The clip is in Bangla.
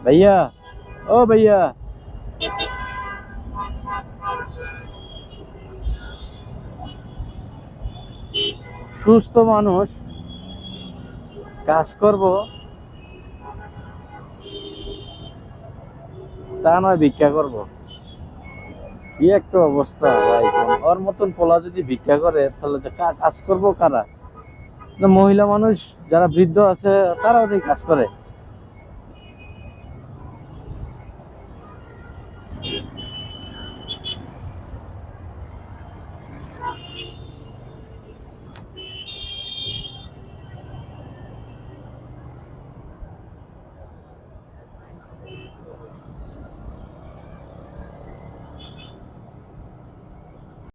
भैया, ओ भैया, সুস্থ মানুষ কাজ করব তা নয় ভিক্ষা করব। কি একটা অবস্থা ভাই! ওর মতন পোলা যদি ভিক্ষা করে তাহলে তো কাজ করবো কারা? মহিলা মানুষ যারা বৃদ্ধ আছে তারাও যদি কাজ করে।